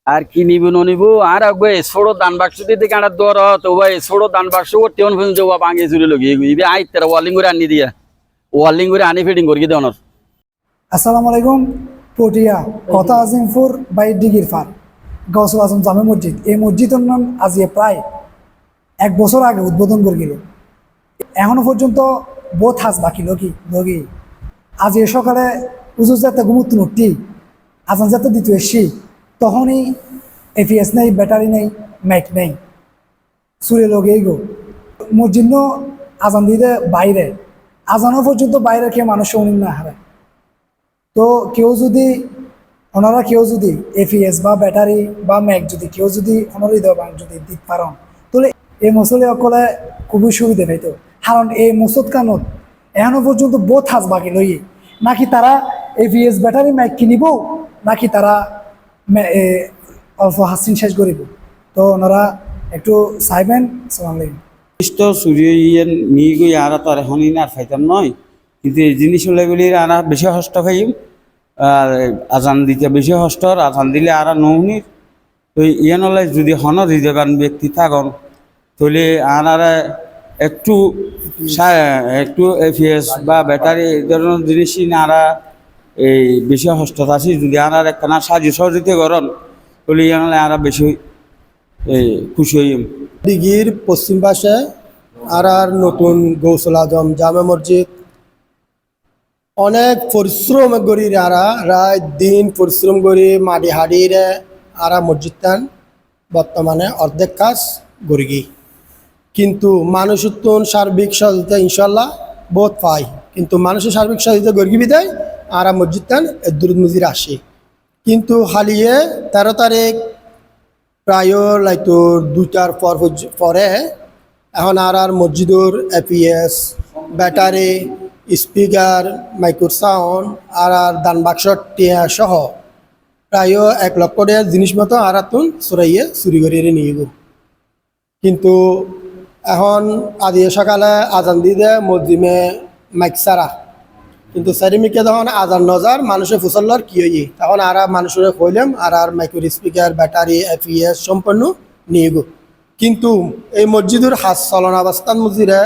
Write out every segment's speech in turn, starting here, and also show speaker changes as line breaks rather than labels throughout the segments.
আর কি নিব নিব আর আগে ছোট দান বাক্স দিতে কাঁড়া দর তো ভাই ছোট দান বাক্স করতে অন ফোন যাওয়া ভাঙে চুরি লগে ইবে আই তারা ওয়ালিং করে আনি দিয়া ওয়ালিং করে আনি ফিটিং করি দেওয়ার।
আসসালামু আলাইকুম। পটিয়া কথা আজিমপুর বাই ডিগির ফার গৌসুল আজম জামে মসজিদ, এই মসজিদের নাম আজিয়ে প্রায় 1 বছর আগে উদ্বোধন করে গেল। এখনো পর্যন্ত বহুত হাজ বাকি লগি আজ এ সকালে উজুর যাতে ঘুমুত উঠি আজান যাতে দিতে এসছি তখনই এপিএস নেই, ব্যাটারি নেই, ম্যাক নেই, সুরে লগেই গো মসজিদ আজান দিতে বাইরে আজানো পর্যন্ত বাইরে কে মানুষ শুনি না হারায়। তো ওনারা কেউ যদি এপিএস বা ব্যাটারি বা ম্যাক যদি কেউ যদি ওনারই দেওয়া যদি দিতে পারেন তাহলে এই মসলে অকলে খুবই সুবিধা পাইতো। কারণ এই মসুদ কানত এখনো পর্যন্ত বহুত হাজ বাকি লইয়ে নাকি তারা এপিএস ব্যাটারি ম্যাক কিনিব নাকি তারা অল্প হাসিন শেষ করিব। তো ওনারা একটু চাইবেন। সালাম আলাইকুম।
সূর্য নিয়ে গই আর তো আর এখন আর ফাইতাম নয়, কিন্তু এই জিনিস গুলি আর বেশি হস্ত খাইম আর আজান দিতে বেশি হস্তর আজান দিলে আর নৌনির তো ইয়ে নলে যদি হন হৃদয়বান ব্যক্তি থাকন তাহলে আর একটু একটু এপিএস বা ব্যাটারি এই ধরনের জিনিসই না আর এই বেশি হস্ত আছে যদি আর একখানা সাহায্য সহযোগিতা করেন তাহলে ইয়ে নলে আর বেশি খুশি হইম।
দিঘির পশ্চিম পাশে আর নতুন গৌসুল আজম জামে মসজিদ অনেক পরিশ্রম করি রাত দিন পরিশ্রম করি মাটি হাড়িরে মসজিদটান বর্তমানে অর্ধেক কাজ গড়ি। কিন্তু মানুষ সার্বিক সহযোগিতা ইনশাল্লাহ বহুত পাই, কিন্তু মানুষের সার্বিক সহযোগিতা গড়ি বিদায় মসজিদটান দূরত মজির আসে। কিন্তু হালিয়ে 13 তারিখ প্রায় লাইতো 2টার পরে এখন আর মসজিদর APS battery speaker micro sound আর দান বাক্স টিয়া সহ প্রায় 1 লক্ষ টাকার জিনিস মতো আর চুরাইয়ে চুরি করিয়ে নিয়ে গো। কিন্তু এখন আজ সকালে আজান দিয়ে মসজিদে মাইক সারা, কিন্তু চারিমিকে যখন আজান নজার মানুষের ফুসল্লার কি হই তখন আর মানুষের কইলাম আর মাইক্রো স্পিকার ব্যাটারি এপিএস সম্পন্ন নিয়ে গো। কিন্তু এই মসজিদের হাজ চলনাবস্থান মসজিদে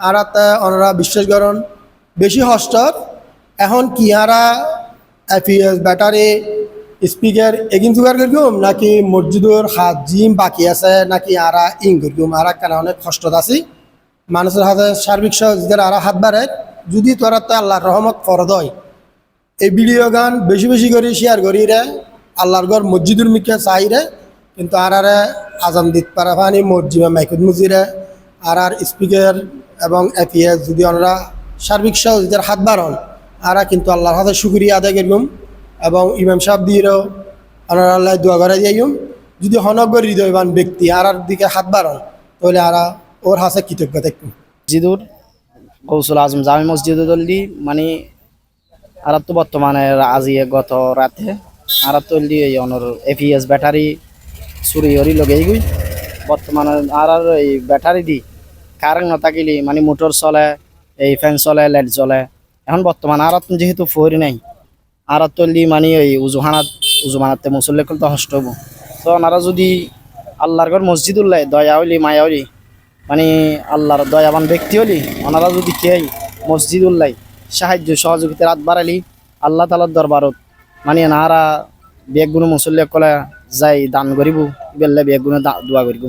আর ওনারা বিশ্বাস করেন বেশি হস্টর এখন কি আরা এপিএস ব্যাটারি স্পিকার এগিন জোগাড় করগুম নাকি মসজিদের হাত জিম বাকি আছে নাকি আরা ইং করগুম আর কেন অনেক কষ্ট আছে মানুষের হাতে সার্বিক সহযোগিতার আর হাত বাড়ে। যদি তোরা তো আল্লাহর রহমত ফরদ হয় এই ভিডিও গান বেশি বেশি করে শেয়ার করি রে আল্লাহর ঘর মসজিদুর মিকে চাই রে, কিন্তু আর আজান দিতে পারা পানি মসজিদে মাইকুদ মসজিদে আর স্পিকার এবং এপিএস যদি ওনারা সার্বিক সহযোগিতার হাত বাড়ন আর কিন্তু আল্লাহর হাতে শুকরিয়া আদায় করবম এবং ইমাম সাহেব দিয়েও ওনারা আল্লাহ দোয়া করে যাইম। যদি হনগর হৃদয়বান ব্যক্তি আর দিকে হাত বাড়ন তাহলে আর ওর হাতে কৃতজ্ঞ থাকবেন।
মসজিদুর গৌসুল আজম জামে মসজিদ দলদি মানে আর তো বর্তমানে আজিয়ে গত রাতে আর তল্লি অনর এপিএস ব্যাটারি চুরি হরি লগেই গই বর্তমানে আর এই ব্যাটারি দি কারেন্ট নাথাকিলি মানে মোটর চলে এই ফ্যান চলে লাইট জ্বলে। এখন বর্তমানে আর যেহেতু ফরি নাই আর তল্লি মানে এই উজুমানাতে মুসল্লি তো হষ্ট হবো। তো ওনারা যদি আল্লাহর ঘর মসজিদ উল্লাই দয়া হইলি মায়া হইলি মানে আল্লাহর দয়াবান ব্যক্তি হলি ওনারা যদি কে মসজিদ উল্লাই সাহায্য সহযোগিতার হাত বাড়ালি আল্লাহ তালার দরবারত মানে নাহারা বেগুনো মুসল্লি কলে যাই দান করিব বেললে বেগুনো দোয়া করিব।